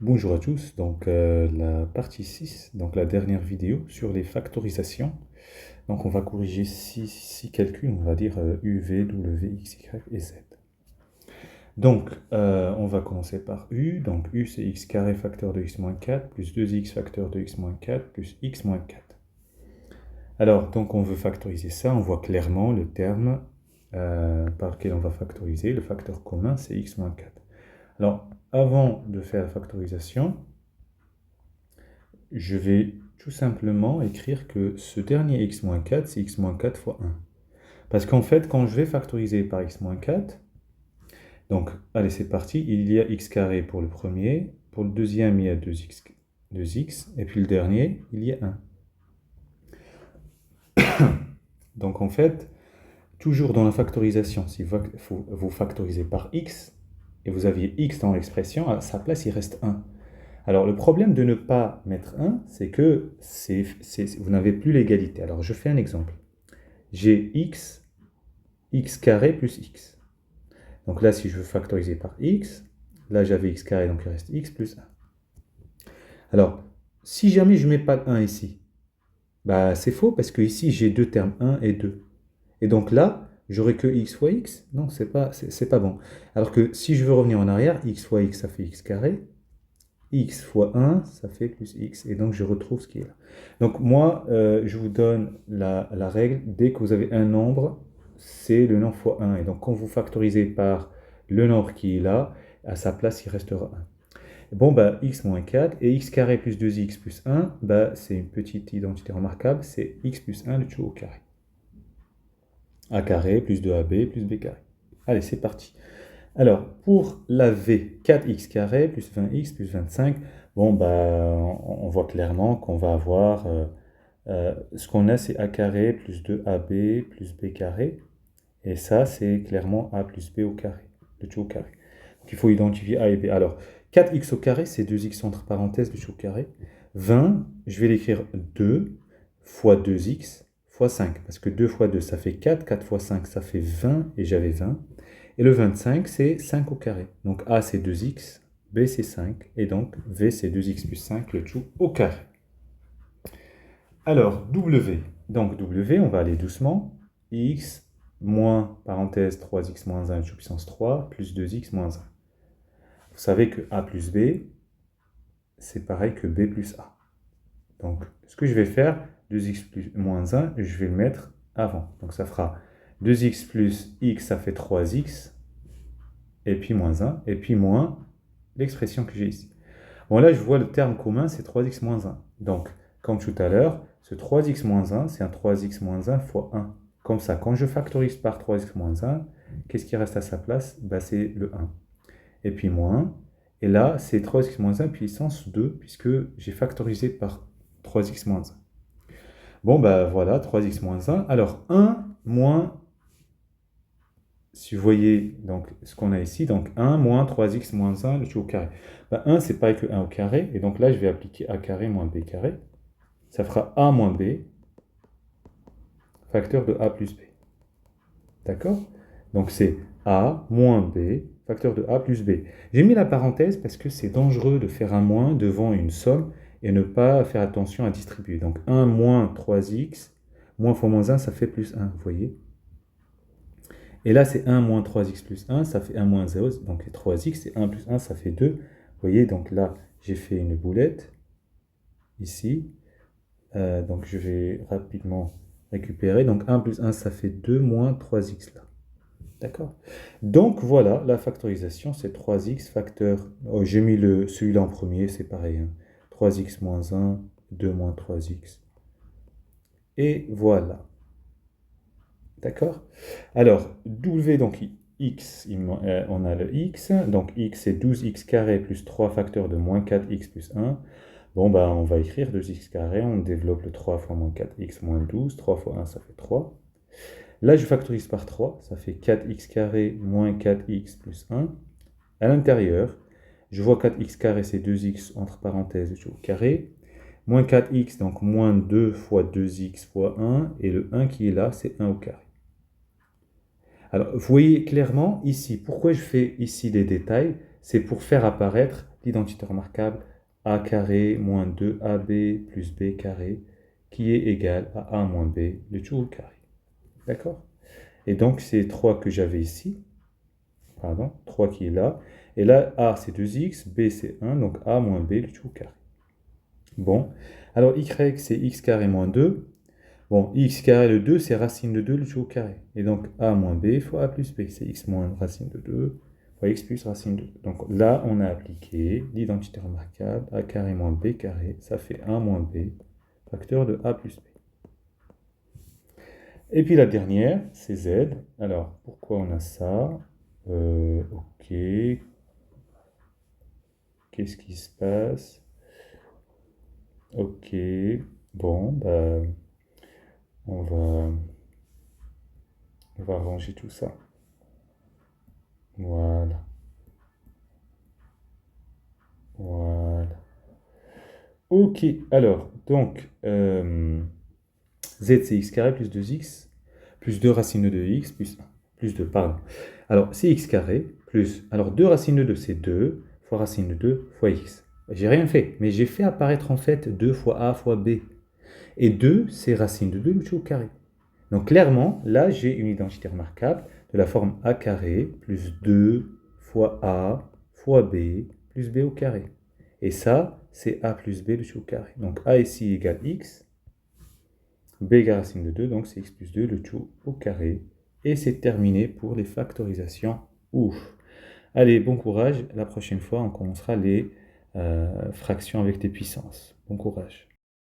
Bonjour à tous, donc la partie 6, donc la dernière vidéo sur les factorisations. Donc on va corriger 6 calculs, on va dire U, V, W, X, Y et Z. Donc on va commencer par U, donc U c'est X carré facteur de X moins 4 plus 2X facteur de X moins 4 plus X moins 4. Alors donc on veut factoriser ça, on voit clairement le terme par lequel on va factoriser, le facteur commun c'est X moins 4. Alors avant de faire la factorisation, je vais tout simplement écrire que ce dernier x-4, c'est x-4 fois 1. Parce qu'en fait, quand je vais factoriser par x-4, donc, allez, c'est parti, il y a x carré pour le premier, pour le deuxième, il y a 2x, et puis le dernier, il y a 1. Donc, en fait, toujours dans la factorisation, si vous factorisez par x, et vous aviez x dans l'expression, à sa place, il reste 1. Alors, le problème de ne pas mettre 1, c'est que vous n'avez plus l'égalité. Alors, je fais un exemple. J'ai x carré plus x. Donc là, si je veux factoriser par x, là j'avais x carré, donc il reste x plus 1. Alors, si jamais je ne mets pas de 1 ici, bah c'est faux, parce que ici j'ai deux termes, 1 et 2. Et donc là, j'aurai que x fois x. Non, c'est pas bon. Alors que si je veux revenir en arrière, x fois x, ça fait x carré. X fois 1, ça fait plus x. Et donc, je retrouve ce qui est là. Donc, moi, je vous donne la règle. Dès que vous avez un nombre, c'est le nombre fois 1. Et donc, quand vous factorisez par le nombre qui est là, à sa place, il restera 1. Bon, bah, x moins 4 et x carré plus 2x plus 1, bah, c'est une petite identité remarquable. C'est x plus 1 le tout au carré. A carré plus 2ab plus b carré. Allez, c'est parti. Alors, pour la V, 4x carré plus 20x plus 25, bon, bah, on voit clairement qu'on va avoir, ce qu'on a, c'est a carré plus 2ab plus b carré, et ça, c'est clairement a plus b au carré, le tout au carré. Donc, il faut identifier a et b. Alors, 4x au carré, c'est 2x entre parenthèses, le tout au carré. 20, je vais l'écrire 2 fois 2x fois 5, parce que 2 fois 2, ça fait 4, 4 fois 5, ça fait 20, et j'avais 20. Et le 25, c'est 5 au carré. Donc A, c'est 2x, B, c'est 5, et donc V, c'est 2x plus 5, le tout au carré. Alors, W. Donc W, on va aller doucement. X moins, parenthèse, 3x moins 1, tout puissance 3, plus 2x moins 1. Vous savez que A plus B, c'est pareil que B plus A. Donc, ce que je vais faire, 2x plus moins 1, je vais le mettre avant. Donc, ça fera 2x plus x, ça fait 3x, et puis moins 1, et puis moins l'expression que j'ai ici. Bon, là, je vois le terme commun, c'est 3x moins 1. Donc, comme tout à l'heure, ce 3x moins 1, c'est un 3x moins 1 fois 1. Comme ça, quand je factorise par 3x moins 1, qu'est-ce qui reste à sa place? Bah, c'est le 1. Et puis moins, et là, c'est 3x moins 1 puissance 2, puisque j'ai factorisé par 3x moins 1. Bon, bah voilà, 3x moins 1. Alors, 1 moins, si vous voyez donc, ce qu'on a ici, donc 1 moins 3x moins 1, le tout au carré. Bah, 1, c'est pareil que 1 au carré, et donc là, je vais appliquer a carré moins b carré. Ça fera a moins b, facteur de a plus b. D'accord? Donc c'est a moins b, facteur de a plus b. J'ai mis la parenthèse parce que c'est dangereux de faire un moins devant une somme et ne pas faire attention à distribuer. Donc 1 moins 3x, moins fois moins 1, ça fait plus 1, vous voyez? Et là, c'est 1 moins 3x plus 1, ça fait 1 moins 0, donc 3x, et 1 plus 1, ça fait 2. Vous voyez, donc là, j'ai fait une boulette, ici. Donc je vais rapidement récupérer. Donc 1 plus 1, ça fait 2 moins 3x là. D'accord? Donc voilà, la factorisation, c'est 3x facteur... Oh, j'ai mis celui-là en premier, c'est pareil. Hein. 3x moins 1, 2 moins 3x. Et voilà. D'accord? Alors, W, donc x, on a le x. Donc x, c'est 12x carré plus 3 facteurs de moins 4x plus 1. Bon, bah, on va écrire 2x carré, on développe le 3 fois moins 4x moins 12. 3 fois 1, ça fait 3. Là, je factorise par 3, ça fait 4x carré moins 4x plus 1. À l'intérieur, je vois 4x carré, c'est 2x entre parenthèses au carré. Moins 4x, donc moins 2 fois 2x fois 1. Et le 1 qui est là, c'est 1 au carré. Alors, vous voyez clairement ici, pourquoi je fais ici des détails, c'est pour faire apparaître l'identité remarquable a carré moins 2ab plus b carré, qui est égal à a moins b, le tout au carré. D'accord? Et donc, c'est 3 que j'avais ici, pardon, 3 qui est là. Et là, a c'est 2x, b c'est 1, donc a moins b, le tout au carré. Bon, alors y c'est x carré moins 2. Bon, x carré de 2, c'est racine de 2, le tout au carré. Et donc a moins b fois a plus b, c'est x moins racine de 2 fois x plus racine de 2. Donc là, on a appliqué l'identité remarquable, a carré moins b carré, ça fait 1 moins b, facteur de a plus b. Et puis la dernière, c'est z. Alors, pourquoi on a ça? Ok. Qu'est-ce qui se passe? Ok. Bon, bah, on va ranger tout ça. Voilà. Voilà. Ok, alors, donc, z c'est x carré plus 2x, plus 2 racine de 2x, plus 2, pardon. Alors, c'est x carré, plus, alors 2 racine de 2, c'est 2, fois racine de 2, fois x. J'ai rien fait, mais j'ai fait apparaître en fait 2 fois a fois b. Et 2, c'est racine de 2 multiplié au carré. Donc clairement, là, j'ai une identité remarquable de la forme a carré plus 2 fois a fois b plus b au carré. Et ça, c'est a plus b le tout au carré. Donc a ici égale x, b égale racine de 2, donc c'est x plus 2 le tout au carré. Et c'est terminé pour les factorisations. Ouf. Allez, bon courage. La prochaine fois, on commencera les fractions avec des puissances. Bon courage.